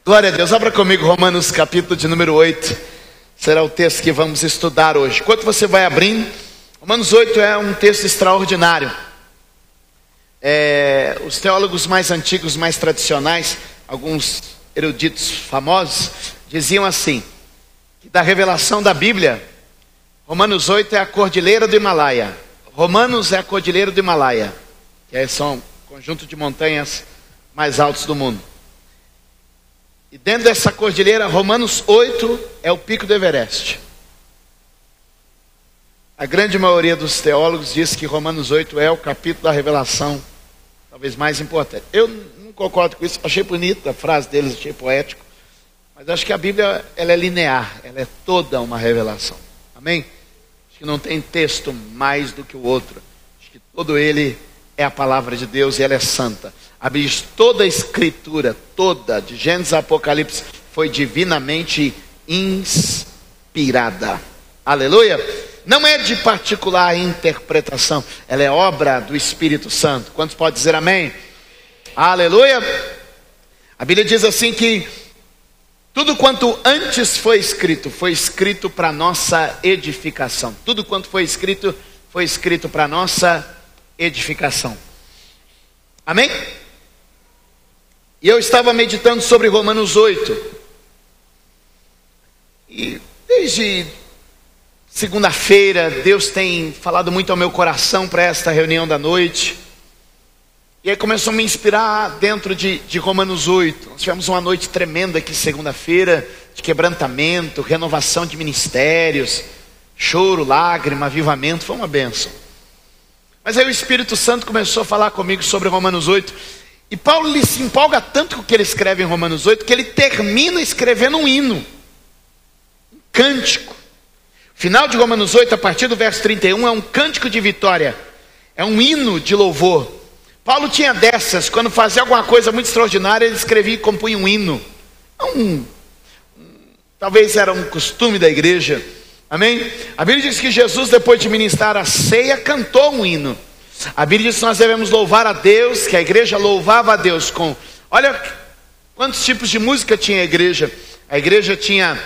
Glória a Deus, abra comigo Romanos capítulo de número 8, será o texto que vamos estudar hoje. Enquanto você vai abrindo, Romanos 8 é um texto extraordinário. Os teólogos mais antigos, mais tradicionais, alguns eruditos famosos, diziam assim, que da revelação da Bíblia, Romanos 8 é a cordilheira do Himalaia. Romanos é a cordilheira do Himalaia, que são um conjunto de montanhas mais altos do mundo. E dentro dessa cordilheira, Romanos 8 é o pico do Everest. A grande maioria dos teólogos diz que Romanos 8 é o capítulo da revelação, talvez mais importante. Eu não concordo com isso, achei bonita a frase deles, achei poético. Mas acho que a Bíblia ela é linear, ela é toda uma revelação. Amém? Acho que não tem texto mais do que o outro. Acho que todo ele é a palavra de Deus e ela é santa. A Bíblia diz, toda a escritura, toda, de Gênesis a Apocalipse, foi divinamente inspirada. Aleluia! Não é de particular interpretação, ela é obra do Espírito Santo. Quantos podem dizer amém? Aleluia! A Bíblia diz assim que tudo quanto antes foi escrito para nossa edificação. Tudo quanto foi escrito para nossa edificação. Amém? E eu estava meditando sobre Romanos 8. E desde segunda-feira, Deus tem falado muito ao meu coração para esta reunião da noite. E aí começou a me inspirar dentro de Romanos 8. Nós tivemos uma noite tremenda aqui segunda-feira, de quebrantamento, renovação de ministérios, choro, lágrima, avivamento, foi uma bênção. Mas aí o Espírito Santo começou a falar comigo sobre Romanos 8. E Paulo ele se empolga tanto com o que ele escreve em Romanos 8, que ele termina escrevendo um hino, um cântico. Final de Romanos 8, a partir do verso 31, é um cântico de vitória, é um hino de louvor. Paulo tinha dessas, quando fazia alguma coisa muito extraordinária, ele escrevia e compunha um hino. Talvez era um costume da igreja, amém? A Bíblia diz que Jesus, depois de ministrar a ceia, cantou um hino. A Bíblia diz que nós devemos louvar a Deus, que a igreja louvava a Deus com... Olha quantos tipos de música tinha a igreja. A igreja tinha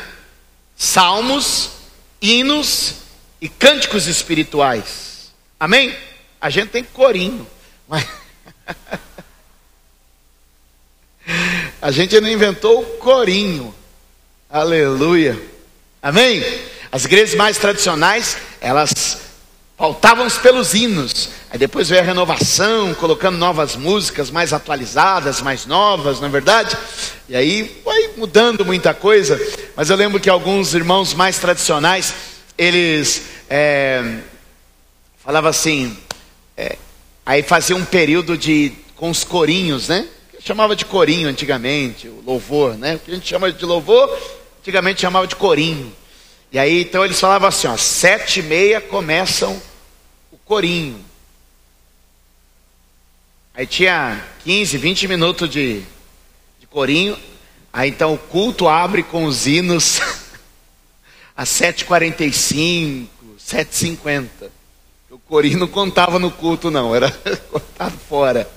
salmos, hinos e cânticos espirituais. Amém? A gente tem corinho, mas... a gente não inventou o corinho. Aleluia. Amém? As igrejas mais tradicionais, elas pautavam-se pelos hinos. Aí depois veio a renovação, colocando novas músicas mais atualizadas, mais novas, não é verdade? E aí foi mudando muita coisa. Mas eu lembro que alguns irmãos mais tradicionais, eles falavam assim, aí fazia um período com os corinhos, né? Que chamava de corinho antigamente, o louvor, né? O que a gente chama de louvor, antigamente chamava de corinho. E aí então eles falavam assim, 7h30 começam o corinho. Aí tinha 15, 20 minutos de corinho. Aí então o culto abre com os hinos às 7h45, 7h50. O corinho não contava no culto não, era contado fora.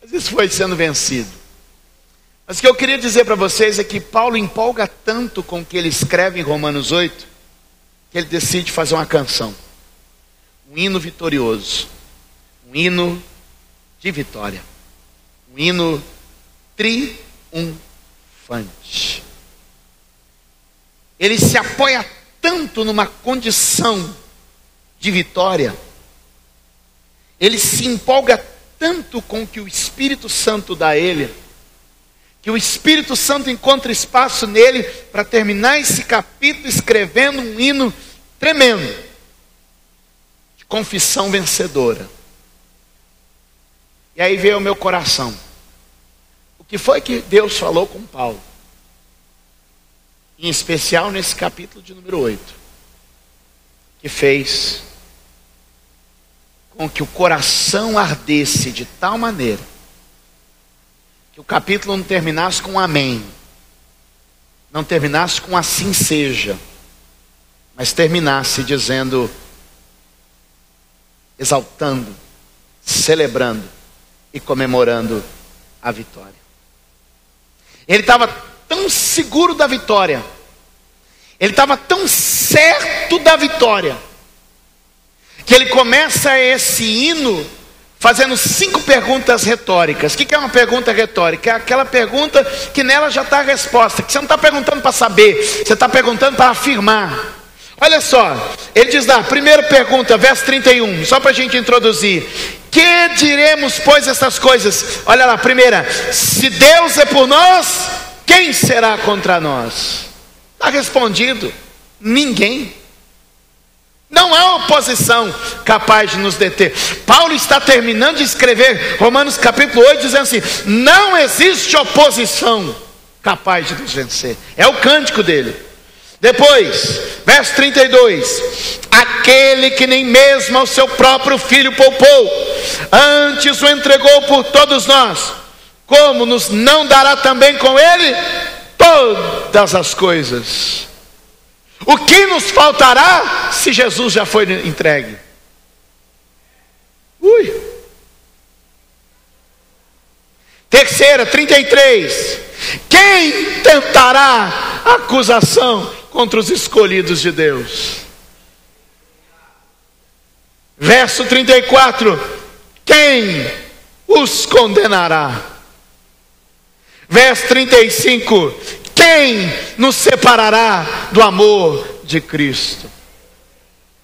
Mas isso foi sendo vencido. Mas o que eu queria dizer para vocês é que Paulo empolga tanto com o que ele escreve em Romanos 8, que ele decide fazer uma canção. Um hino vitorioso. Um hino de vitória. Um hino triunfante. Ele se apoia tanto numa condição de vitória. Ele se empolga tanto com o que o Espírito Santo dá a ele, que o Espírito Santo encontra espaço nele para terminar esse capítulo escrevendo um hino tremendo de confissão vencedora. E aí veio ao meu coração, o que foi que Deus falou com Paulo, em especial nesse capítulo de número 8, que fez com que o coração ardesse de tal maneira que o capítulo não terminasse com um amém, não terminasse com assim seja, mas terminasse dizendo, exaltando, celebrando e comemorando a vitória. Ele estava tão seguro da vitória, ele estava tão certo da vitória, que ele começa esse hino fazendo 5 perguntas retóricas. O que é uma pergunta retórica? É aquela pergunta que nela já está a resposta, que você não está perguntando para saber, você está perguntando para afirmar. Olha só, ele diz lá, primeira pergunta, verso 31, só para a gente introduzir: que diremos, pois, essas coisas? Olha lá, primeira: se Deus é por nós, quem será contra nós? Está respondido: ninguém. Não há oposição capaz de nos deter. Paulo está terminando de escrever Romanos capítulo 8, dizendo assim: não existe oposição capaz de nos vencer. É o cântico dele. Depois, verso 32: aquele que nem mesmo ao seu próprio filho poupou, antes o entregou por todos nós, como nos não dará também com ele todas as coisas? O que nos faltará se Jesus já foi entregue? Terceira, 33: quem tentará acusação contra os escolhidos de Deus? Verso 34: quem os condenará? Verso 35: quem nos separará do amor de Cristo?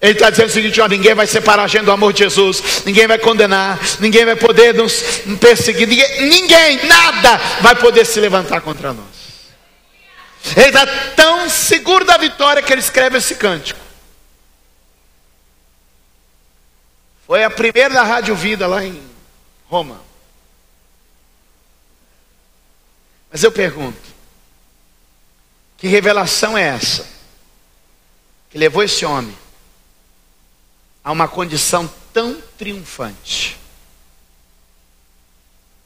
Ele está dizendo o seguinte: ó, ninguém vai separar a gente do amor de Jesus, ninguém vai condenar, ninguém vai poder nos perseguir, ninguém, nada vai poder se levantar contra nós. Ele está tão seguro da vitória que ele escreve esse cântico. Foi a primeira da Rádio Vida lá em Roma. Mas eu pergunto: que revelação é essa que levou esse homem a uma condição tão triunfante,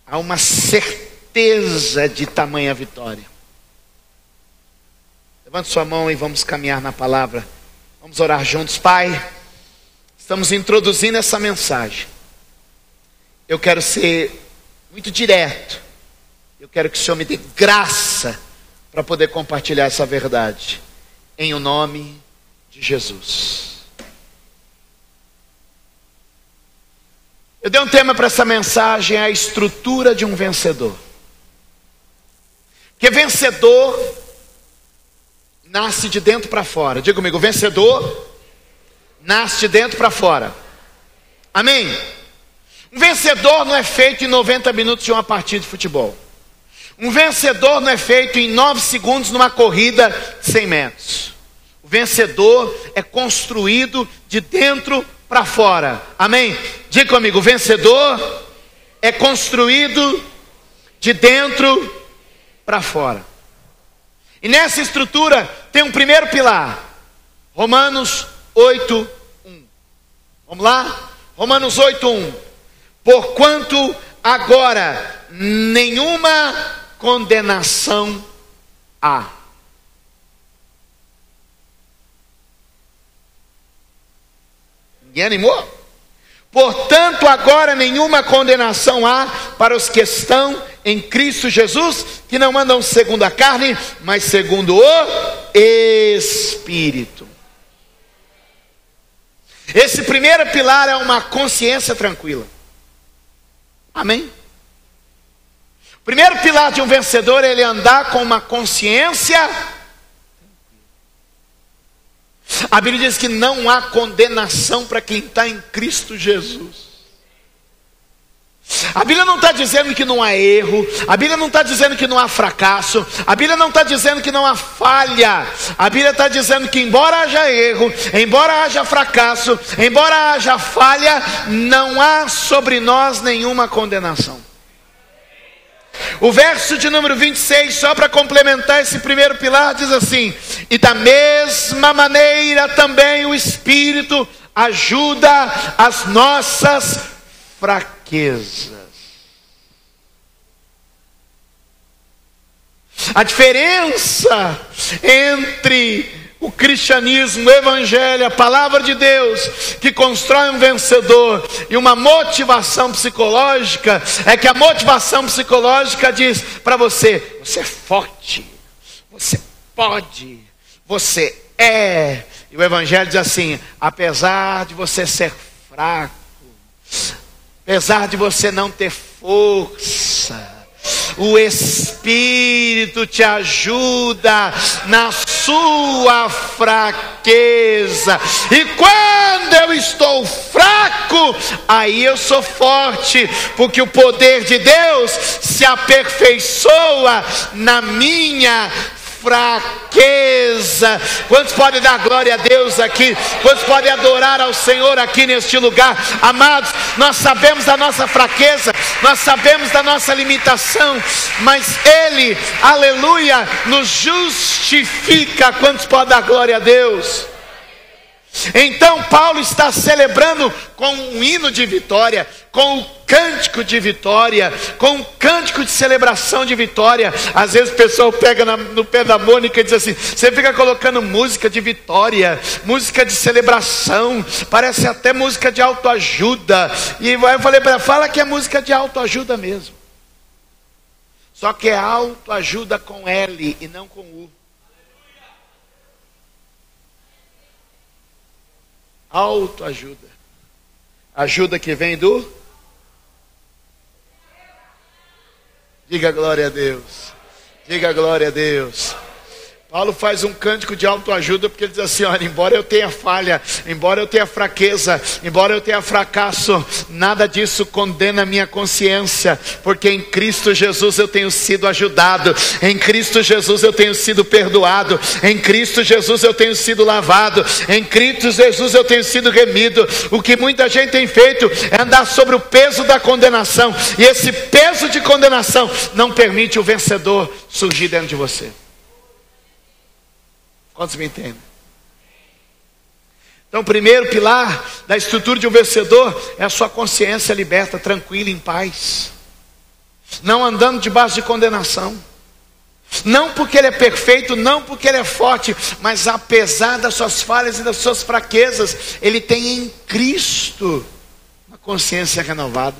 a uma certeza de tamanha vitória? Levante sua mão e vamos caminhar na palavra. Vamos orar juntos. Pai, estamos introduzindo essa mensagem. Eu quero ser muito direto. Eu quero que o Senhor me dê graça para poder compartilhar essa verdade, em o nome de Jesus. Eu dei um tema para essa mensagem: a estrutura de um vencedor. Porque vencedor nasce de dentro para fora. Diga comigo: vencedor nasce de dentro para fora. Amém? Um vencedor não é feito em 90 minutos de uma partida de futebol. Um vencedor não é feito em 9 segundos numa corrida de 100 metros. O vencedor é construído de dentro para fora. Amém? Diga comigo: o vencedor é construído de dentro para fora. E nessa estrutura tem um primeiro pilar. Romanos 8:1. Vamos lá? Romanos 8:1. Porquanto agora nenhuma condenação há. Ninguém animou? Portanto, agora nenhuma condenação há para os que estão em Cristo Jesus, que não andam segundo a carne, mas segundo o Espírito. Esse primeiro pilar é uma consciência tranquila. Amém? O primeiro pilar de um vencedor é ele andar com uma consciência. A Bíblia diz que não há condenação para quem está em Cristo Jesus. A Bíblia não está dizendo que não há erro. A Bíblia não está dizendo que não há fracasso. A Bíblia não está dizendo que não há falha. A Bíblia está dizendo que embora haja erro, embora haja fracasso, embora haja falha, não há sobre nós nenhuma condenação. O verso de número 26, só para complementar esse primeiro pilar, diz assim: e da mesma maneira também o Espírito ajuda as nossas fraquezas. A diferença entre o cristianismo, o evangelho, a palavra de Deus, que constrói um vencedor, e uma motivação psicológica, é que a motivação psicológica diz para você: você é forte, você pode, você é. E o evangelho diz assim: apesar de você ser fraco, apesar de você não ter força, o Espírito te ajuda na sua fraqueza. E quando eu estou fraco, aí eu sou forte, porque o poder de Deus se aperfeiçoa na minha fraqueza. Quantos podem dar glória a Deus aqui? Quantos podem adorar ao Senhor aqui neste lugar? Amados, nós sabemos da nossa fraqueza, nós sabemos da nossa limitação, mas Ele, aleluia, nos justifica. Quantos podem dar glória a Deus? Então Paulo está celebrando com um hino de vitória, com um cântico de vitória, com um cântico de celebração de vitória. Às vezes o pessoal pega no pé da Mônica e diz assim: você fica colocando música de vitória, música de celebração, parece até música de autoajuda. E eu falei para ela: fala que é música de autoajuda mesmo, só que é autoajuda com L e não com U. Autoajuda, ajuda que vem do... Diga glória a Deus, diga glória a Deus. Paulo faz um cântico de autoajuda porque ele diz assim: olha, embora eu tenha falha, embora eu tenha fraqueza, embora eu tenha fracasso, nada disso condena a minha consciência, porque em Cristo Jesus eu tenho sido ajudado, em Cristo Jesus eu tenho sido perdoado, em Cristo Jesus eu tenho sido lavado, em Cristo Jesus eu tenho sido remido. O que muita gente tem feito é andar sobre o peso da condenação, e esse peso de condenação não permite o vencedor surgir dentro de você. Quantos me entendem? Então o primeiro pilar da estrutura de um vencedor é a sua consciência liberta, tranquila, em paz, não andando debaixo de condenação, não porque ele é perfeito, não porque ele é forte, mas apesar das suas falhas e das suas fraquezas, ele tem em Cristo uma consciência renovada,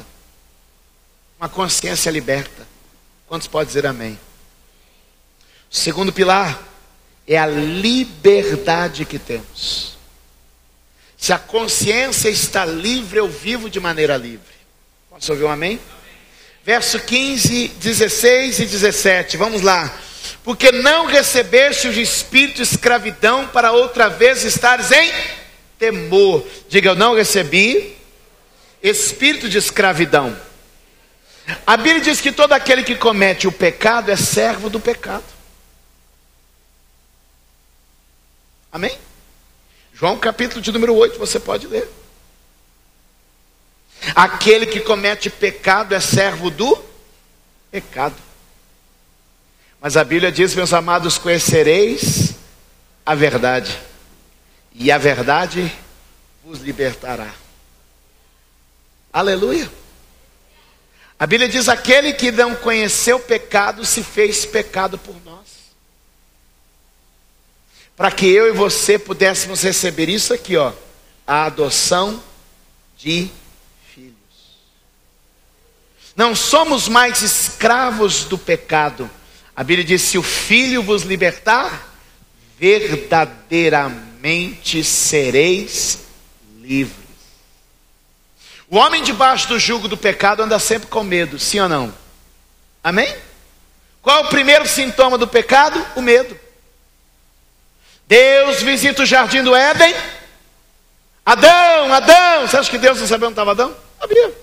uma consciência liberta. Quantos podem dizer amém? O segundo pilar é a liberdade que temos. Se a consciência está livre, eu vivo de maneira livre. Posso ouvir um amém? Amém. Verso 15, 16 e 17, vamos lá. Porque não recebeste o espírito de escravidão para outra vez estares em temor. Diga: eu não recebi espírito de escravidão. A Bíblia diz que todo aquele que comete o pecado é servo do pecado. Amém? João capítulo de número 8, você pode ler. Aquele que comete pecado é servo do pecado. Mas a Bíblia diz: meus amados, conhecereis a verdade, e a verdade vos libertará. Aleluia. A Bíblia diz: aquele que não conheceu o pecado se fez pecado por nós, para que eu e você pudéssemos receber isso aqui, ó, a adoção de filhos. Não somos mais escravos do pecado. A Bíblia diz: se o Filho vos libertar, verdadeiramente sereis livres. O homem debaixo do jugo do pecado anda sempre com medo, sim ou não? Amém? Qual é o primeiro sintoma do pecado? O medo. Deus visita o jardim do Éden. Adão, Adão. Você acha que Deus não sabia onde estava Adão? Sabia.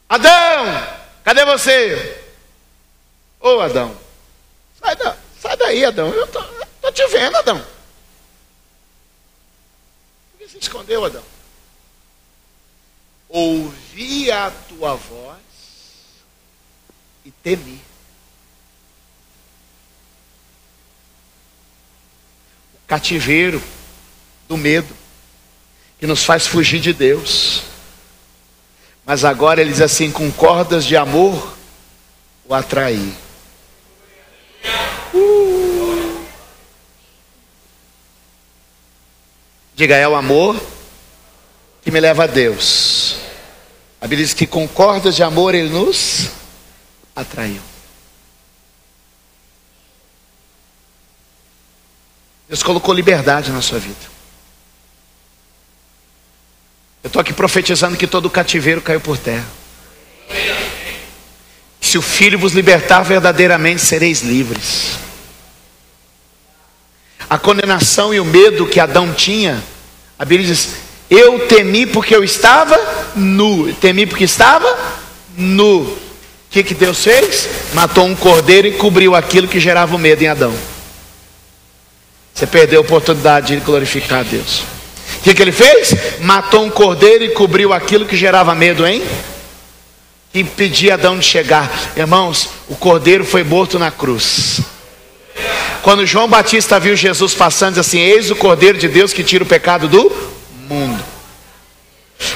Adão, cadê você? Ô Adão, sai daí, Adão. Eu tô te vendo, Adão. Por que você escondeu, Adão? Ouvi a tua voz e temi. Cativeiro do medo que nos faz fugir de Deus. Mas agora ele diz assim: com cordas de amor o atraí. Diga, é o amor que me leva a Deus. A Bíblia diz que com cordas de amor Ele nos atraiu. Deus colocou liberdade na sua vida. Eu estou aqui profetizando que todo cativeiro caiu por terra. Se o Filho vos libertar, verdadeiramente sereis livres. A condenação e o medo que Adão tinha, a Bíblia diz, eu temi porque eu estava nu. Eu temi porque estava nu. O que Deus fez? Matou um cordeiro e cobriu aquilo que gerava o medo em Adão. Você perdeu a oportunidade de glorificar a Deus. O que Ele fez? Matou um cordeiro e cobriu aquilo que gerava medo, hein? Que impedia Adão de chegar. Irmãos, o cordeiro foi morto na cruz. Quando João Batista viu Jesus passando, diz assim, eis o cordeiro de Deus que tira o pecado do mundo.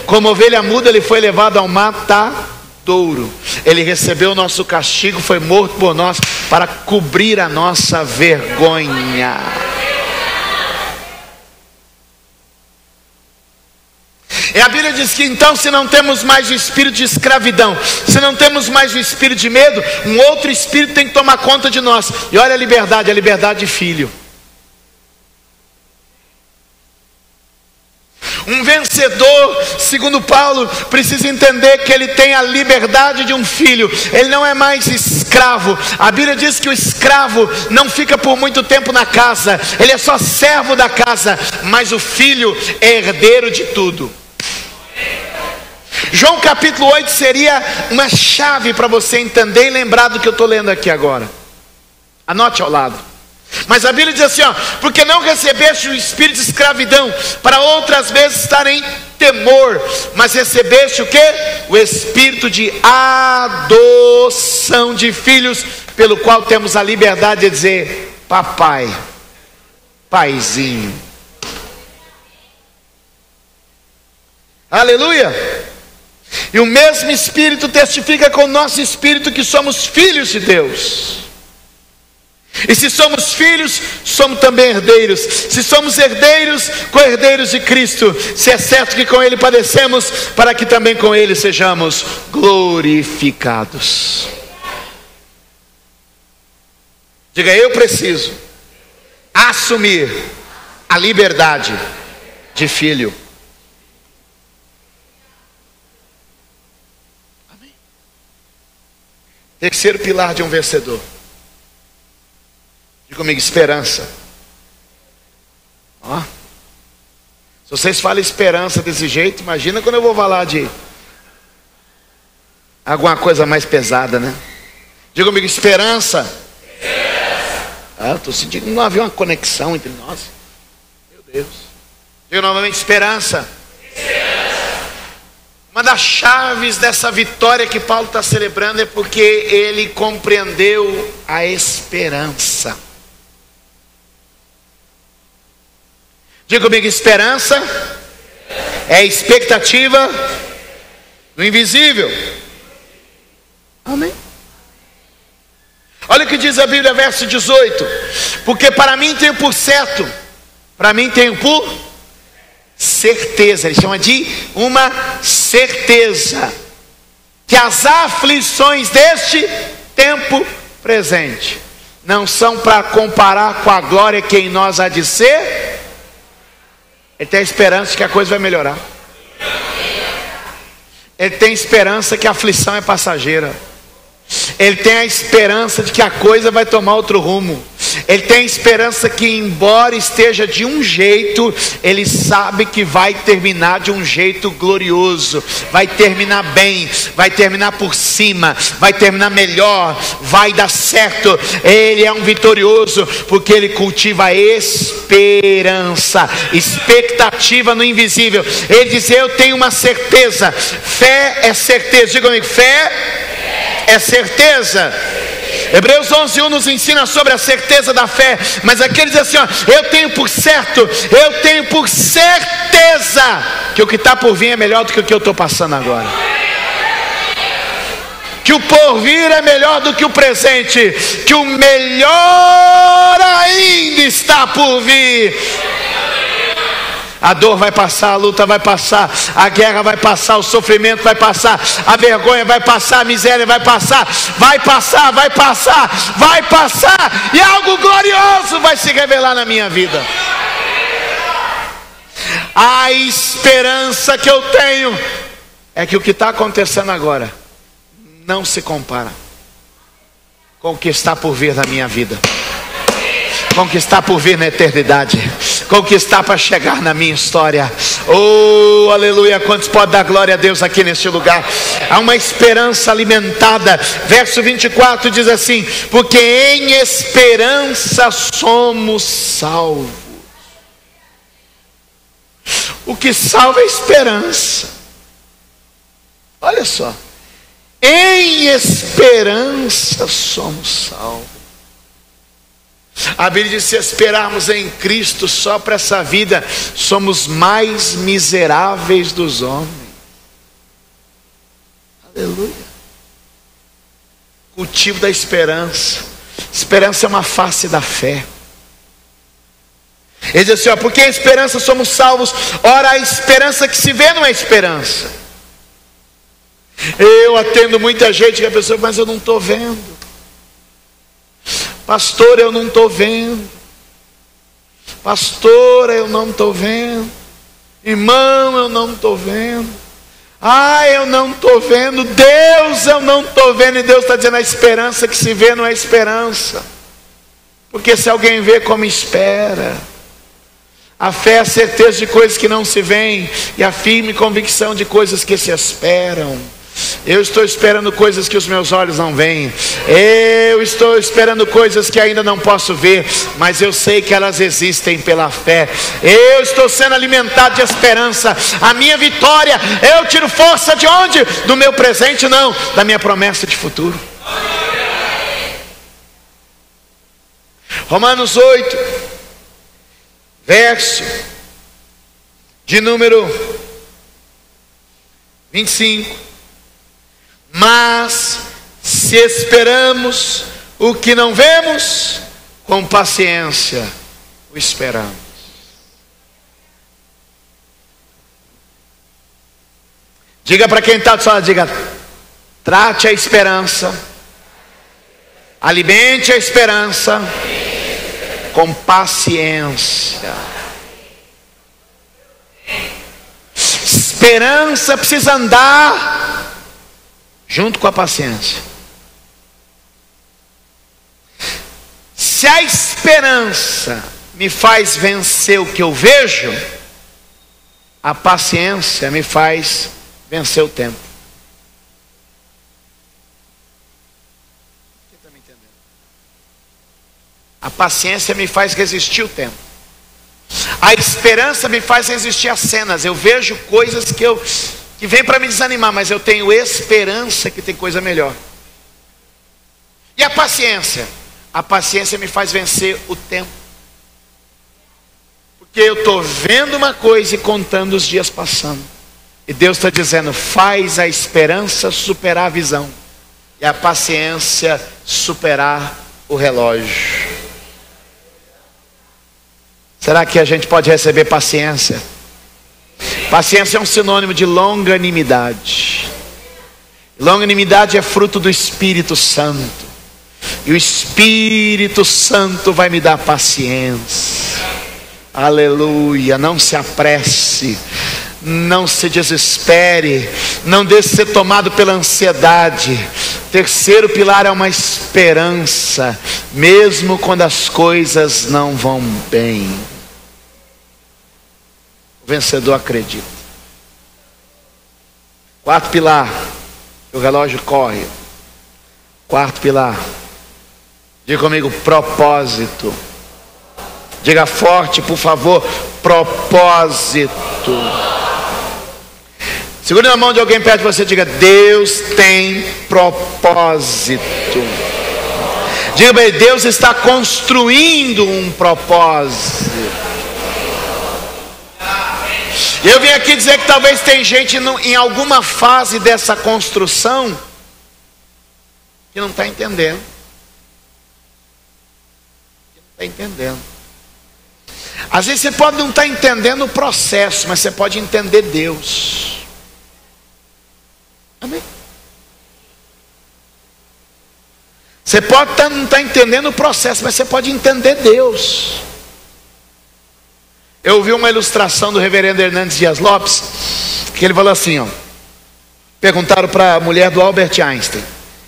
Como ovelha muda, Ele foi levado ao matadouro. Ele recebeu o nosso castigo, foi morto por nós, para cobrir a nossa vergonha. E a Bíblia diz que então, se não temos mais o espírito de escravidão, se não temos mais o espírito de medo, um outro espírito tem que tomar conta de nós. E olha a liberdade de filho. Um vencedor, segundo Paulo, precisa entender que ele tem a liberdade de um filho. Ele não é mais escravo. A Bíblia diz que o escravo não fica por muito tempo na casa, ele é só servo da casa, mas o filho é herdeiro de tudo. João capítulo 8 seria uma chave para você entender e lembrar do que eu estou lendo aqui agora. Anote ao lado. Mas a Bíblia diz assim, ó, porque não recebeste o espírito de escravidão para outras vezes estar em temor, mas recebeste o quê? O espírito de adoção de filhos, pelo qual temos a liberdade de dizer papai, paizinho. Aleluia. E o mesmo Espírito testifica com o nosso espírito que somos filhos de Deus. E se somos filhos, somos também herdeiros. Se somos herdeiros, co-herdeiros de Cristo, se é certo que com Ele padecemos, para que também com Ele sejamos glorificados. Diga, eu preciso assumir a liberdade de filho. Amém. Terceiro pilar de um vencedor. Diga comigo, esperança. Ó, se vocês falam esperança desse jeito, imagina quando eu vou falar de alguma coisa mais pesada, né? Diga comigo, esperança. Estou sentindo que não havia uma conexão entre nós. Meu Deus. Diga novamente, esperança. Uma das chaves dessa vitória que Paulo está celebrando é porque ele compreendeu a esperança. Diga comigo, esperança é expectativa do invisível. Amém. Olha o que diz a Bíblia, verso 18. Porque para mim tenho por certo, para mim tenho por certeza, ele chama de uma certeza, que as aflições deste tempo presente não são para comparar com a glória que em nós há de ser. Ele tem a esperança de que a coisa vai melhorar. Ele tem esperança que a aflição é passageira. Ele tem a esperança de que a coisa vai tomar outro rumo. Ele tem a esperança que, embora esteja de um jeito, ele sabe que vai terminar de um jeito glorioso. Vai terminar bem, vai terminar por cima, vai terminar melhor, vai dar certo. Ele é um vitorioso porque ele cultiva a esperança, expectativa no invisível. Ele diz, eu tenho uma certeza. Fé é certeza. Diga comigo, fé é certeza. Hebreus 11:1 nos ensina sobre a certeza da fé. Mas aqui ele diz assim, ó, eu tenho por certo, eu tenho por certeza que o que está por vir é melhor do que o que eu estou passando agora. Que o porvir é melhor do que o presente. Que o melhor ainda está por vir. A dor vai passar, a luta vai passar, a guerra vai passar, o sofrimento vai passar, a vergonha vai passar, a miséria vai passar, vai passar, vai passar, vai passar, e algo glorioso vai se revelar na minha vida. A esperança que eu tenho é que o que está acontecendo agora não se compara com o que está por vir na minha vida, com o que está por vir na eternidade, com o que está para chegar na minha história. Oh, aleluia! Quantos podem dar glória a Deus aqui neste lugar? Há uma esperança alimentada. Verso 24 diz assim: porque em esperança somos salvos. O que salva é a esperança. Olha só, em esperança somos salvos. A Bíblia diz: se esperarmos em Cristo só para essa vida, somos mais miseráveis dos homens. Aleluia. Cultivo da esperança. Esperança é uma face da fé. Ele diz assim: ó, porque em esperança somos salvos. Ora, a esperança que se vê não é esperança. Eu atendo muita gente que a pessoa: mas eu não estou vendo. Pastor, eu não estou vendo. Pastora, eu não estou vendo. Irmão, eu não estou vendo. Eu não estou vendo. Deus, eu não estou vendo. E Deus está dizendo: a esperança que se vê não é esperança. Porque se alguém vê, como espera. A fé é a certeza de coisas que não se veem, e a firme convicção de coisas que se esperam. Eu estou esperando coisas que os meus olhos não veem. Eu estou esperando coisas que ainda não posso ver, mas eu sei que elas existem pela fé. Eu estou sendo alimentado de esperança. A minha vitória, eu tiro força de onde? Do meu presente? Não, da minha promessa de futuro. Romanos 8, verso de número 25. Mas se esperamos o que não vemos, com paciência o esperamos. Diga para quem está do seu lado, diga: trate a esperança, alimente a esperança com paciência. Esperança precisa andar junto com a paciência. Se a esperança me faz vencer o que eu vejo, a paciência me faz vencer o tempo. Quem está me entendendo? A paciência me faz resistir o tempo. A esperança me faz resistir às cenas. Eu vejo coisas que vem para me desanimar, mas eu tenho esperança que tem coisa melhor. E a paciência? A paciência me faz vencer o tempo. Porque eu estou vendo uma coisa e contando os dias passando. E Deus está dizendo: faz a esperança superar a visão, e a paciência superar o relógio. Será que a gente pode receber paciência? Paciência é um sinônimo de longanimidade. Longanimidade é fruto do Espírito Santo. E o Espírito Santo vai me dar paciência. Aleluia. Não se apresse, não se desespere, não deixe ser tomado pela ansiedade. Terceiro pilar é uma esperança, mesmo quando as coisas não vão bem. O vencedor acredita. Quarto pilar, o relógio corre. Quarto pilar, diga comigo: propósito. Diga forte, por favor: propósito. Segure na mão de alguém perto de você, diga: Deus tem propósito. Diga bem: Deus está construindo um propósito. E eu vim aqui dizer que talvez tem gente em alguma fase dessa construção que não está entendendo. Às vezes você pode não estar entendendo o processo, mas você pode entender Deus. Amém? Você pode não estar entendendo o processo, mas você pode entender Deus. Eu ouvi uma ilustração do reverendo Hernandes Dias Lopes, que ele falou assim, ó. Perguntaram para a mulher do Albert Einstein.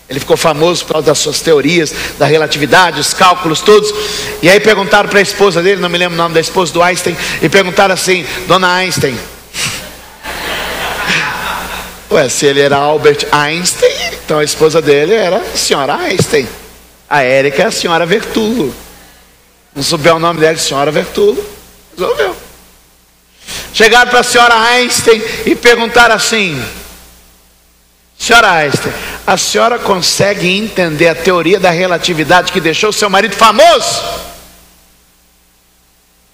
Ele ficou famoso por causa das suas teorias, da relatividade, os cálculos todos. E aí perguntaram para a esposa dele, não me lembro o nome da esposa do Einstein, e perguntaram assim, dona Einstein. Ué, se ele era Albert Einstein, então a esposa dele era a senhora Einstein. A Érica é a senhora Vertulo. Não souber o nome dela, senhora Vertulo. Resolveu. Chegaram para a senhora Einstein e perguntaram assim, senhora Einstein, a senhora consegue entender a teoria da relatividade que deixou o seu marido famoso?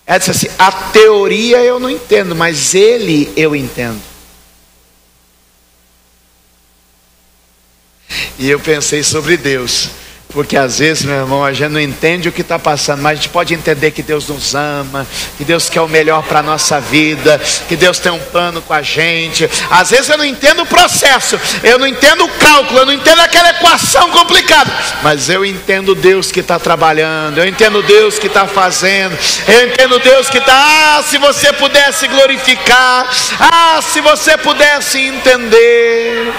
Ela disse assim, a teoria eu não entendo, mas ele eu entendo. E eu pensei sobre Deus, porque às vezes, meu irmão, a gente não entende o que está passando, mas a gente pode entender que Deus nos ama, que Deus quer o melhor para a nossa vida, que Deus tem um plano com a gente. Às vezes eu não entendo o processo, eu não entendo o cálculo, eu não entendo aquela equação complicada, mas eu entendo Deus que está trabalhando, eu entendo Deus que está fazendo, eu entendo Deus que está, se você pudesse glorificar, se você pudesse entender.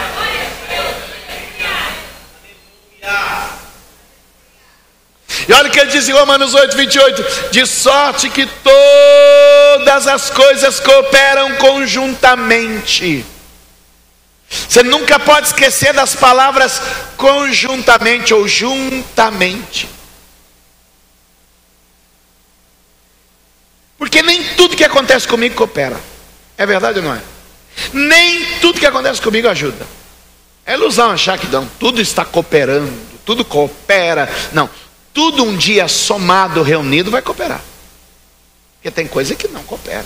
E olha o que ele diz em Romanos 8:28, de sorte que todas as coisas cooperam conjuntamente. Você nunca pode esquecer das palavras conjuntamente ou juntamente, porque nem tudo que acontece comigo coopera. É verdade ou não é? Nem tudo que acontece comigo ajuda. É ilusão achar que não, tudo está cooperando, tudo coopera. Não, tudo um dia somado, reunido, vai cooperar. Porque tem coisa que não coopera.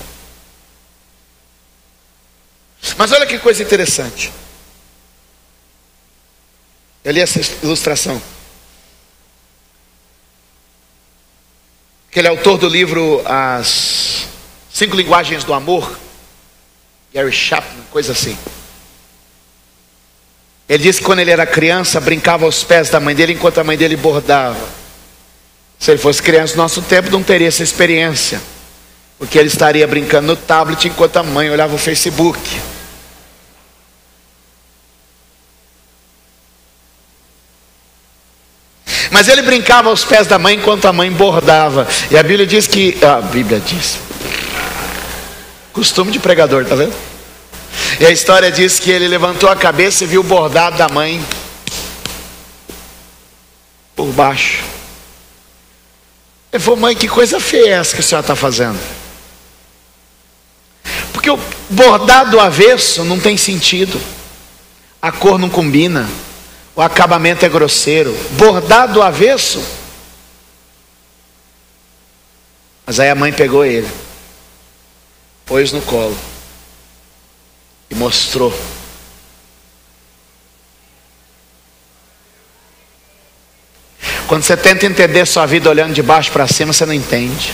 Mas olha que coisa interessante. Eu li essa ilustração. Aquele autor do livro As 5 Linguagens do Amor, Gary Chapman, coisa assim. Ele disse que quando ele era criança, brincava aos pés da mãe dele, enquanto a mãe dele bordava. Se ele fosse criança no nosso tempo, não teria essa experiência, porque ele estaria brincando no tablet, enquanto a mãe olhava o Facebook. Mas ele brincava aos pés da mãe, enquanto a mãe bordava. E a Bíblia diz que... A Bíblia diz... Costume de pregador, tá vendo? E a história diz que ele levantou a cabeça e viu o bordado da mãe por baixo. Ele falou, mãe, que coisa feia é essa que a senhora está fazendo? Porque o bordado do avesso não tem sentido, a cor não combina, o acabamento é grosseiro. Bordado do avesso. Mas aí a mãe pegou ele, pôs no colo e mostrou. Quando você tenta entender sua vida olhando de baixo para cima, você não entende.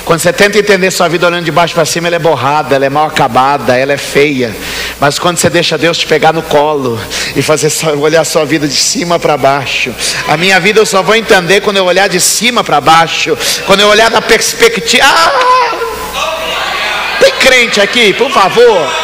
Quando você tenta entender sua vida olhando de baixo para cima, ela é borrada, ela é mal acabada, ela é feia. Mas quando você deixa Deus te pegar no colo e fazer olhar sua vida de cima para baixo. A minha vida eu só vou entender quando eu olhar de cima para baixo, quando eu olhar da perspectiva. Tem crente aqui, por favor?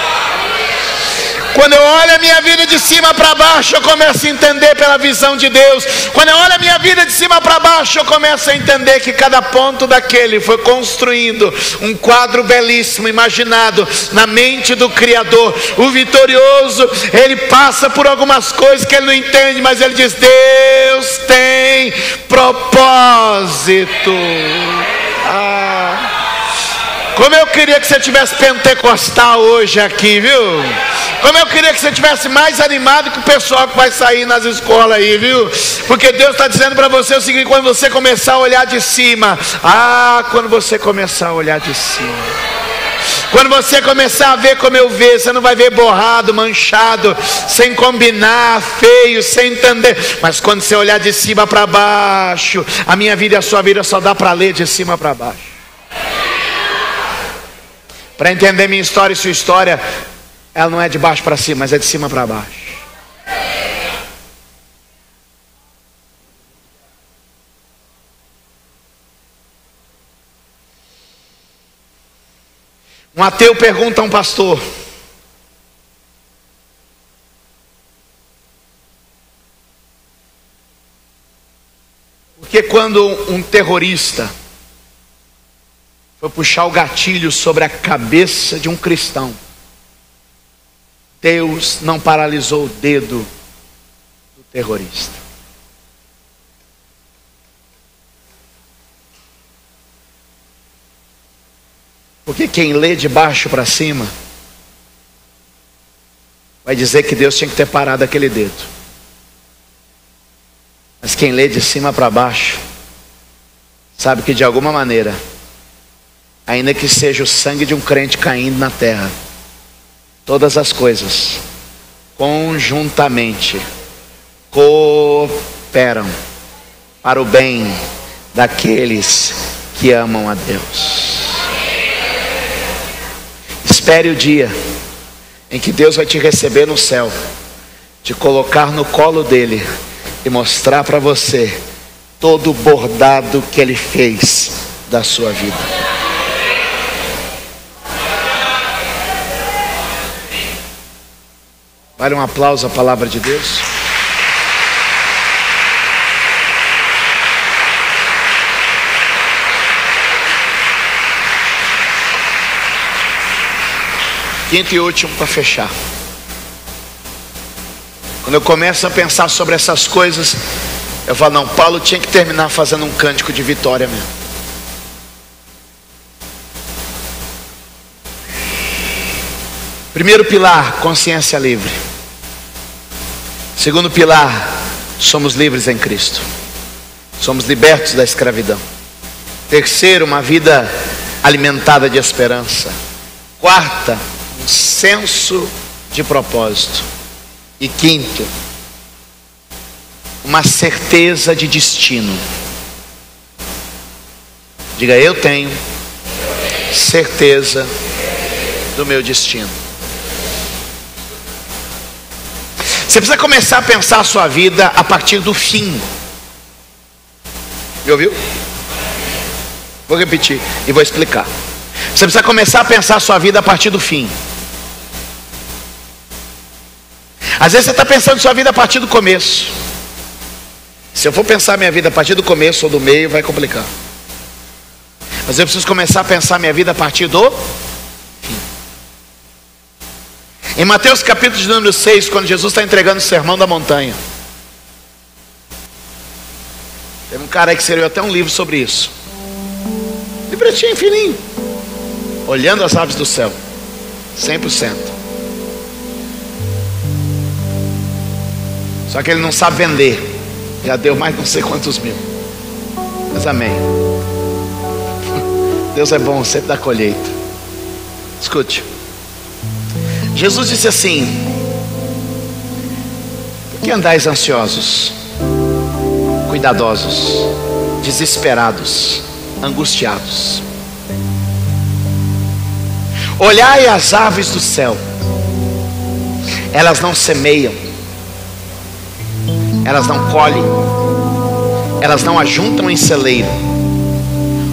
Quando eu olho a minha vida de cima para baixo, eu começo a entender pela visão de Deus. Quando eu olho a minha vida de cima para baixo, eu começo a entender que cada ponto daquele foi construindo um quadro belíssimo, imaginado na mente do Criador. O vitorioso, ele passa por algumas coisas que ele não entende, mas ele diz, Deus tem propósito. Como eu queria que você tivesse pentecostal hoje aqui, viu? Como eu queria que você tivesse mais animado que o pessoal que vai sair nas escolas aí, viu? Porque Deus está dizendo para você o seguinte, quando você começar a olhar de cima, quando você começar a olhar de cima, quando você começar a ver como eu vejo, você não vai ver borrado, manchado, sem combinar, feio, sem entender. Mas quando você olhar de cima para baixo, a minha vida e a sua vida só dá para ler de cima para baixo. Para entender minha história e sua história, ela não é de baixo para cima, mas é de cima para baixo. Um ateu pergunta a um pastor: por que quando um terrorista foi puxar o gatilho sobre a cabeça de um cristão, Deus não paralisou o dedo do terrorista? Porque quem lê de baixo para cima vai dizer que Deus tinha que ter parado aquele dedo. Mas quem lê de cima para baixo sabe que de alguma maneira, ainda que seja o sangue de um crente caindo na terra, todas as coisas conjuntamente cooperam para o bem daqueles que amam a Deus. Espere o dia em que Deus vai te receber no céu, te colocar no colo dele e mostrar para você todo o bordado que ele fez da sua vida. Vale um aplauso à palavra de Deus. Quinto e último para fechar. Quando eu começo a pensar sobre essas coisas, eu falo, não, Paulo tinha que terminar fazendo um cântico de vitória mesmo. Primeiro pilar, consciência livre. Segundo pilar, somos livres em Cristo. Somos libertos da escravidão. Terceiro, uma vida alimentada de esperança. Quarta, um senso de propósito. E quinto, uma certeza de destino. Diga, eu tenho certeza do meu destino. Você precisa começar a pensar a sua vida a partir do fim. Me ouviu? Vou repetir e vou explicar. Você precisa começar a pensar a sua vida a partir do fim. Às vezes você está pensando sua vida a partir do começo. Se eu for pensar minha vida a partir do começo ou do meio, vai complicar. Mas eu preciso começar a pensar minha vida a partir do fim. Em Mateus capítulo de número 6, quando Jesus está entregando o sermão da montanha, tem um cara aí que escreveu até um livro sobre isso. Livretinho fininho. Olhando as aves do céu. 100%. Só que ele não sabe vender. Já deu mais não sei quantos mil. Mas amém. Deus é bom, sempre dá colheita. Escute. Jesus disse assim: por que andais ansiosos, cuidadosos, desesperados, angustiados? Olhai as aves do céu. Elas não semeiam, elas não colhem, elas não ajuntam em celeiro,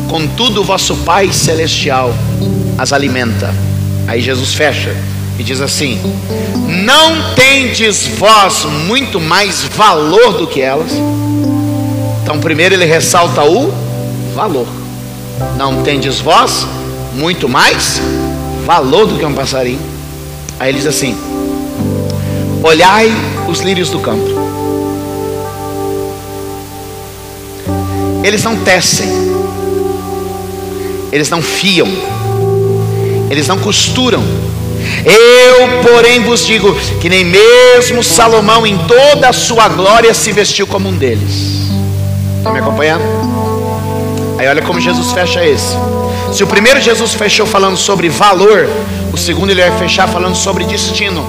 contudo o vosso Pai Celestial as alimenta. Aí Jesus fecha e diz assim: não tendes vós muito mais valor do que elas? Então primeiro ele ressalta o valor. Não tendes vós muito mais valor do que um passarinho? Aí ele diz assim: olhai os lírios do campo. Eles não tecem, eles não fiam, eles não costuram. Eu, porém, vos digo que nem mesmo Salomão em toda a sua glória se vestiu como um deles. Estão me acompanhando? Aí olha como Jesus fecha esse. Se o primeiro Jesus fechou falando sobre valor, o segundo ele vai fechar falando sobre destino.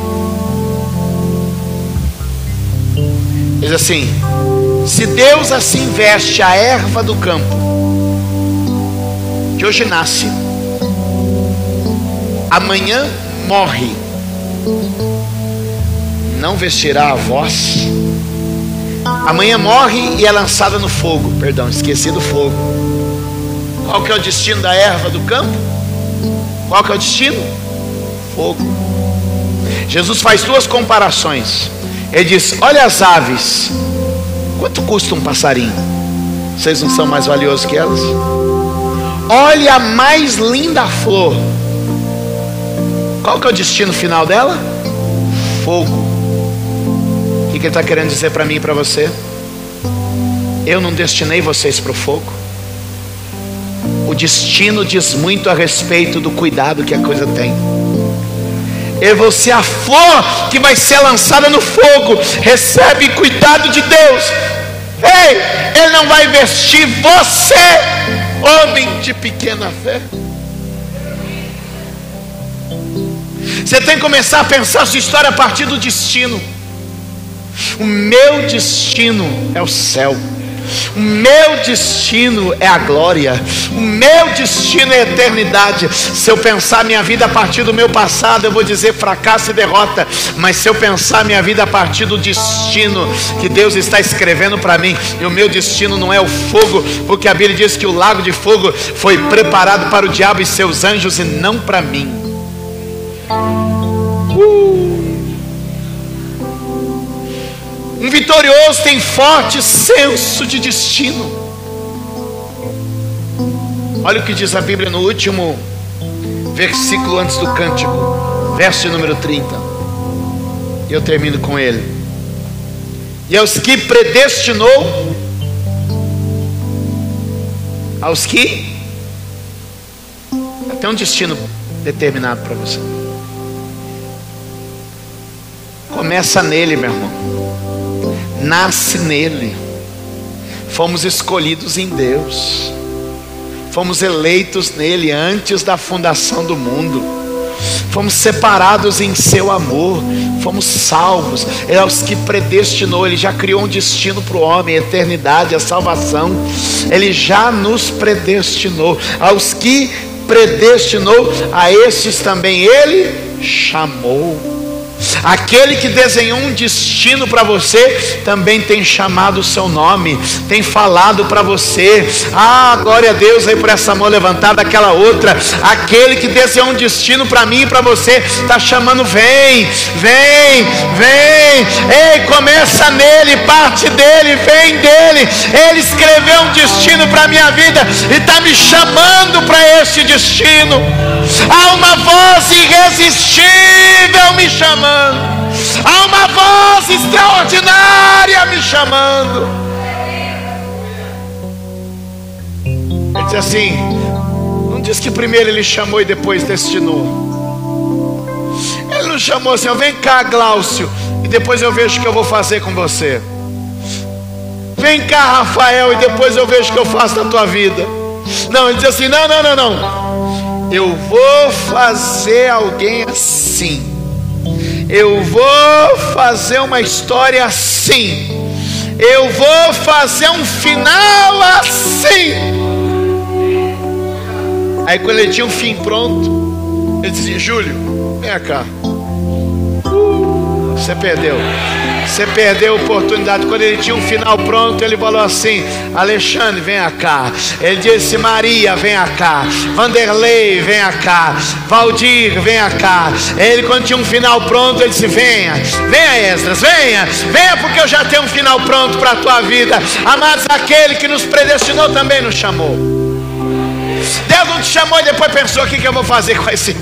Diz assim: se Deus assim veste a erva do campo, que hoje nasce amanhã morre, não vestirá a voz? Amanhã morre e é lançada no fogo. Perdão, esqueci do fogo. Qual que é o destino da erva do campo? Qual que é o destino? Fogo. Jesus faz duas comparações. Ele diz: olha as aves, quanto custa um passarinho? Vocês não são mais valiosos que elas? Olha a mais linda flor, qual que é o destino final dela? Fogo. O que ele está querendo dizer para mim e para você? Eu não destinei vocês para o fogo. O destino diz muito a respeito do cuidado que a coisa tem. Eu vou ser a flor que vai ser lançada no fogo. Recebe cuidado de Deus. Ei, Ele não vai vestir você, homem de pequena fé. Você tem que começar a pensar a sua história a partir do destino. O meu destino é o céu. O meu destino é a glória. O meu destino é a eternidade. Se eu pensar minha vida a partir do meu passado, eu vou dizer fracasso e derrota. Mas se eu pensar minha vida a partir do destino que Deus está escrevendo para mim, e o meu destino não é o fogo, porque a Bíblia diz que o lago de fogo foi preparado para o diabo e seus anjos e não para mim. Um vitorioso tem forte senso de destino. Olha o que diz a Bíblia no último versículo antes do cântico, verso número 30. E eu termino com ele. E aos que predestinou, aos que tem um destino determinado para você. Começa nele, meu irmão. Nasce nele. Fomos escolhidos em Deus. Fomos eleitos nele antes da fundação do mundo. Fomos separados em seu amor. Fomos salvos. É aos que predestinou. Ele já criou um destino para o homem, a eternidade, a salvação. Ele já nos predestinou. Aos que predestinou, a estes também ele chamou. Aquele que desenhou um destino para você também tem chamado o seu nome, tem falado para você. Ah, glória a Deus aí por essa mão levantada, aquela outra. Aquele que desenhou um destino para mim e para você está chamando: vem, vem, vem. Ei, começa nele, parte dele, vem dele. Ele escreveu um destino para a minha vida e está me chamando para esse destino. Há uma voz irresistível me chamando. Há uma voz extraordinária me chamando. Ele diz assim: não diz que primeiro ele chamou e depois destinou. Ele não chamou assim: vem cá, Glaucio, e depois eu vejo o que eu vou fazer com você. Vem cá, Rafael, e depois eu vejo o que eu faço na tua vida. Não, ele diz assim: não. Eu vou fazer alguém assim. Eu vou fazer uma história assim. Eu vou fazer um final assim. Aí quando ele tinha um fim pronto, ele dizia: Júlio, vem cá. Você perdeu. Você perdeu a oportunidade. Quando ele tinha um final pronto, ele falou assim: Alexandre, vem cá. Ele disse: Maria, vem cá. Vanderlei, vem cá. Valdir, vem cá. Ele, quando tinha um final pronto, ele disse: venha Esdras, venha, porque eu já tenho um final pronto para a tua vida. Amados, aquele que nos predestinou também nos chamou. Deus não te chamou e depois pensou: o que eu vou fazer com esse?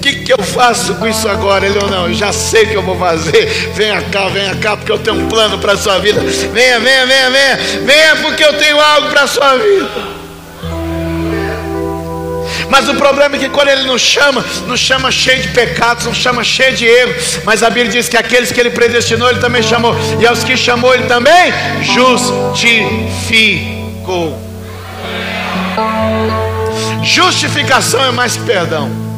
O que eu faço com isso agora? Ele: não, eu já sei o que eu vou fazer. Venha cá, porque eu tenho um plano para a sua vida. Venha, porque eu tenho algo para a sua vida. Mas o problema é que quando ele nos chama cheio de pecados, nos chama cheio de erros. Mas a Bíblia diz que aqueles que ele predestinou, ele também chamou. E aos que chamou, ele também justificou. Justificação é mais que perdão.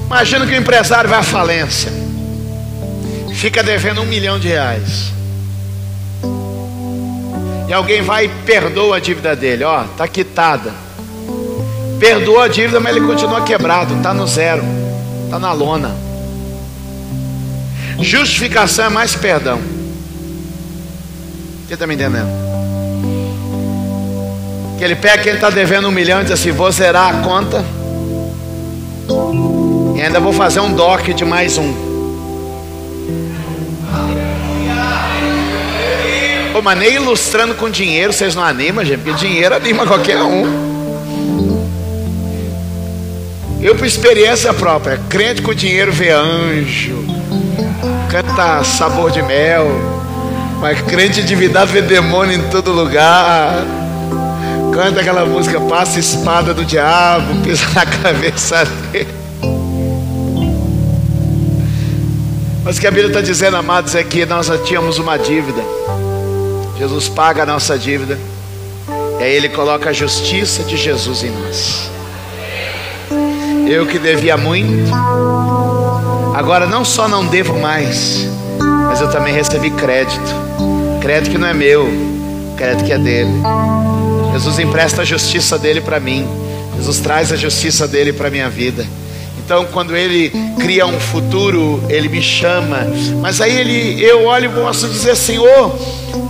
Imagina que o empresário vai à falência, fica devendo R$1 milhão, e alguém vai e perdoa a dívida dele. Ó, está quitada. Perdoou a dívida, mas ele continua quebrado, está no zero, está na lona. Justificação é mais perdão. Você está me entendendo? Que ele pega quem está devendo 1 milhão e diz assim: vou zerar a conta e ainda vou fazer um DOC de mais um. Pô, mas nem ilustrando com dinheiro vocês não animam, gente, porque dinheiro anima qualquer um. Eu, por experiência própria, crente com dinheiro vê anjo, canta sabor de mel, mas crente endividado vê demônio em todo lugar, canta aquela música, passa a espada do diabo, pisa na cabeça dele. Mas o que a Bíblia está dizendo, amados, é que nós tínhamos uma dívida. Jesus paga a nossa dívida, e aí Ele coloca a justiça de Jesus em nós. Eu que devia muito, agora não só não devo mais, mas eu também recebi crédito. Crédito que não é meu, crédito que é dele. Jesus empresta a justiça dele para mim. Jesus traz a justiça dele para a minha vida. Então, quando Ele cria um futuro, Ele me chama. Mas aí eu olho e posso dizer: Senhor,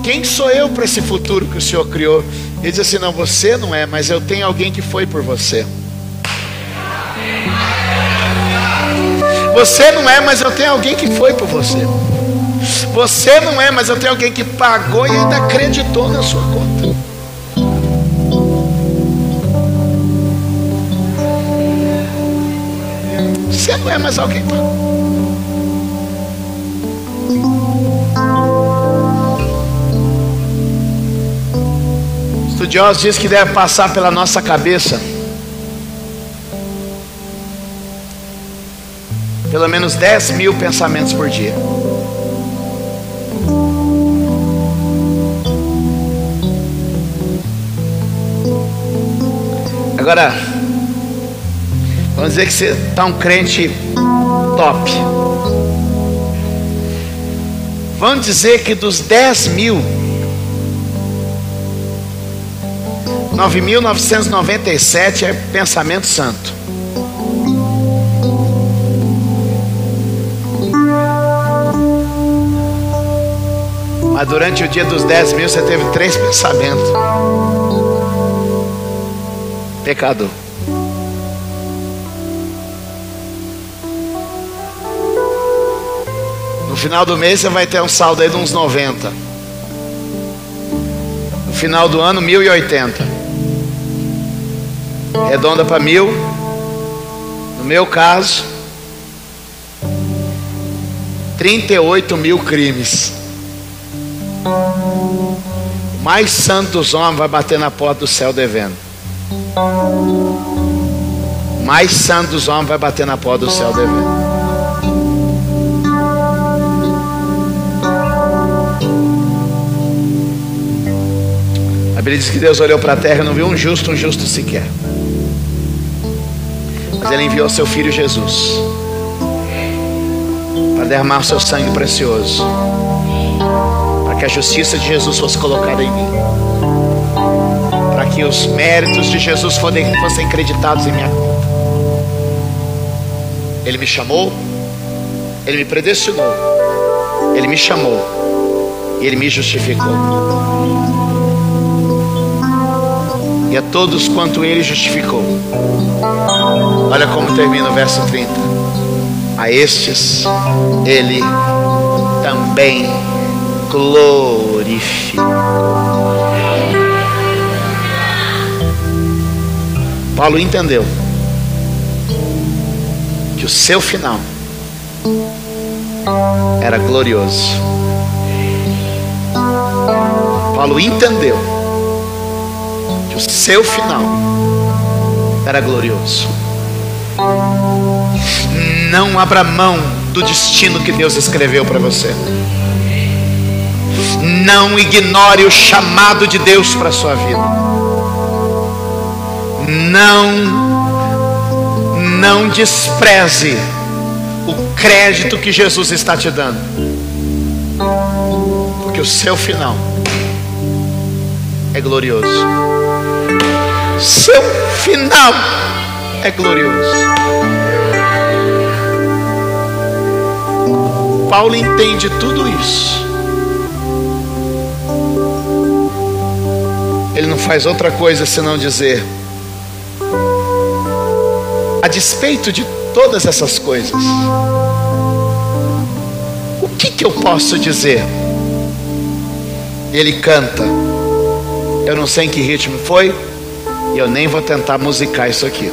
quem sou eu para esse futuro que o Senhor criou? Ele diz assim: não, você não é, mas eu tenho alguém que foi por você. Você não é, mas eu tenho alguém que foi por você. Você não é, mas eu tenho alguém que pagou e ainda acreditou na sua conta. Você não é, mas alguém pagou. Estudiosos dizem que deve passar pela nossa cabeça pelo menos 10.000 pensamentos por dia. Agora, vamos dizer que você está um crente top. Vamos dizer que dos 10.000, 9.997 é pensamento santo. Mas durante o dia dos 10.000 você teve 3 pensamentos. Pecador. No final do mês você vai ter um saldo aí de uns 90. No final do ano, 1.080. Redonda para 1.000. No meu caso, 38.000 crimes. O mais santo dos homens vai bater na porta do céu devendo. O mais santo dos homens vai bater na porta do céu devendo. A Bíblia diz que Deus olhou para a terra e não viu um justo sequer. Mas Ele enviou seu Filho Jesus para derramar o seu sangue precioso, para que a justiça de Jesus fosse colocada em mim, para que os méritos de Jesus fossem acreditados em minha conta. Ele me chamou, Ele me predestinou, Ele me chamou e Ele me justificou. E a todos quanto Ele justificou, olha como termina o verso 30: a estes Ele também glorificou. Paulo entendeu que o seu final era glorioso. Paulo entendeu que o seu final era glorioso. Não abra mão do destino que Deus escreveu para você. Não ignore o chamado de Deus para a sua vida. Não despreze o crédito que Jesus está te dando, porque o seu final é glorioso. seu final é glorioso. Paulo entende tudo isso. Ele não faz outra coisa senão dizer: a despeito de todas essas coisas, o que eu posso dizer? Ele canta. Eu não sei em que ritmo foi, e eu nem vou tentar musicar isso aqui.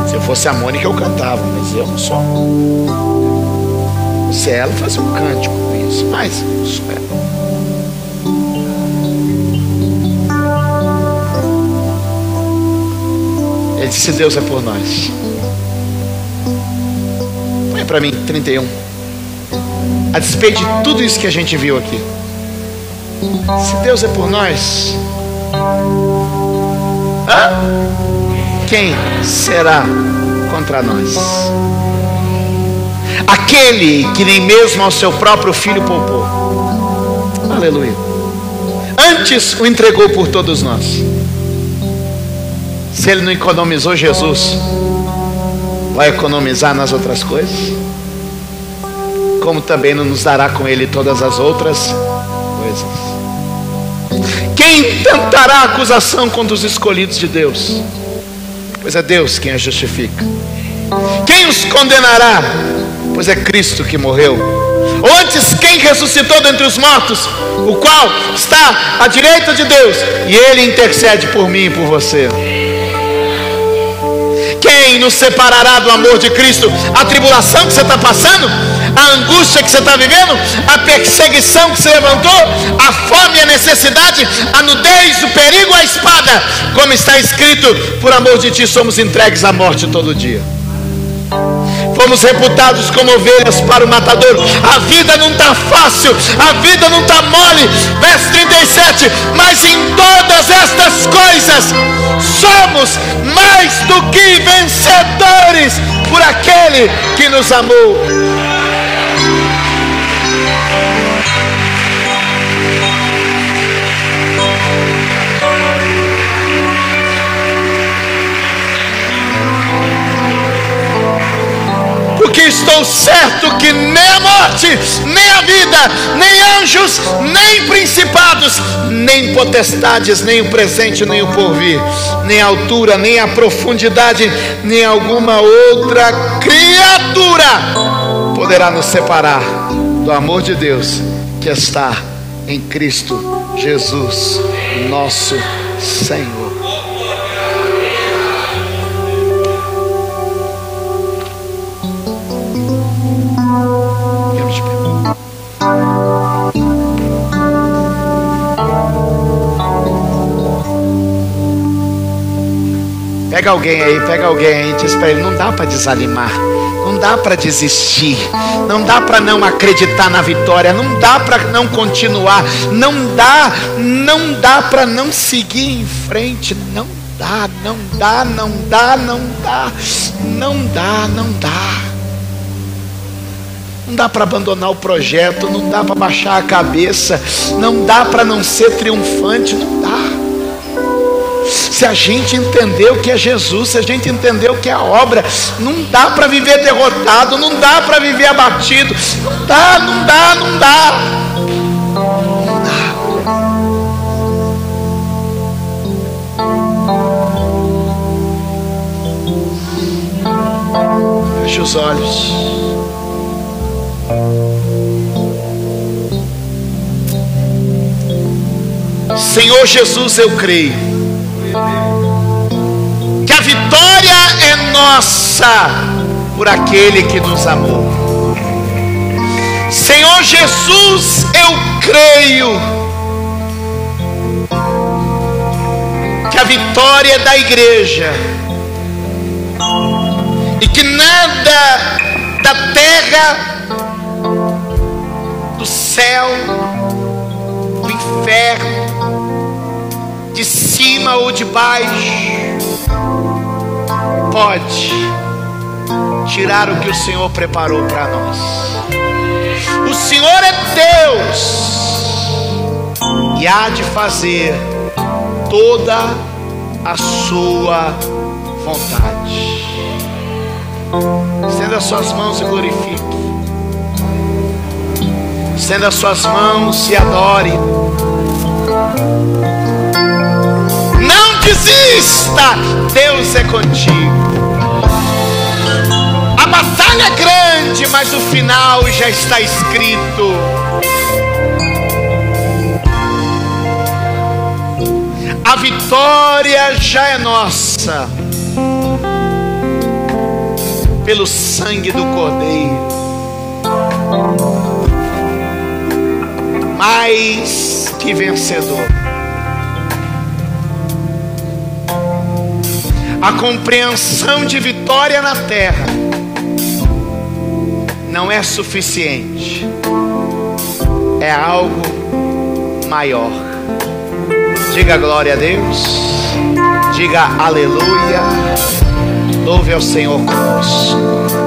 Se eu fosse a Mônica eu cantava, mas eu não sou. Se ela fazia um cântico com isso, mas eu sou ela. Ele disse: Deus é por nós. Põe para mim 31. A despeito de tudo isso que a gente viu aqui, se Deus é por nós, quem será contra nós? Aquele que nem mesmo ao seu próprio filho poupou. Aleluia. Antes o entregou por todos nós. Se ele não economizou Jesus, vai economizar nas outras coisas? Como também não nos dará com ele todas as outras coisas? Quem tentará acusação contra os escolhidos de Deus? Pois é Deus quem a justifica. Quem os condenará? Pois é Cristo que morreu. Ou antes, quem ressuscitou dentre os mortos, o qual está à direita de Deus, e ele intercede por mim e por você. Quem nos separará do amor de Cristo? A tribulação que você está passando? A angústia que você está vivendo? A perseguição que você levantou? A fome, a necessidade? A nudez, o perigo, a espada? Como está escrito: por amor de ti somos entregues à morte todo dia. Fomos reputados como ovelhas para o matador. A vida não está fácil, a vida não está mole. Verso 37: mas em todas estas coisas somos mais do que vencedores por aquele que nos amou. Porque estou certo que nem a morte, nem a vida, nem anjos, nem principados, nem potestades, nem o presente, nem o porvir, nem a altura, nem a profundidade, nem alguma outra criatura poderá nos separar do amor de Deus que está em Cristo Jesus, nosso Senhor. Pega alguém aí, diz para ele: não dá para desanimar, não dá para desistir, não dá para não acreditar na vitória, não dá para não continuar, não dá para não seguir em frente, não dá. Não dá para abandonar o projeto, não dá para baixar a cabeça, não dá para não ser triunfante, não dá. Se a gente entender o que é Jesus, se a gente entender o que é a obra, não dá para viver derrotado, não dá para viver abatido, não dá. Feche os olhos. Senhor Jesus, eu creio que a vitória é nossa por aquele que nos amou. Senhor Jesus, eu creio que a vitória é da igreja e que nada da terra, do céu, do inferno, de cima ou de baixo, pode tirar o que o Senhor preparou para nós. O Senhor é Deus, e há de fazer toda a sua vontade. Estenda as suas mãos e glorifique. Estenda as suas mãos e adore. Não desista, Deus é contigo. A batalha é grande, mas o final já está escrito. A vitória já é nossa, pelo sangue do Cordeiro. Mais que vencedor. A compreensão de vitória na terra não é suficiente, é algo maior. Diga glória a Deus, diga aleluia, louve ao Senhor conosco.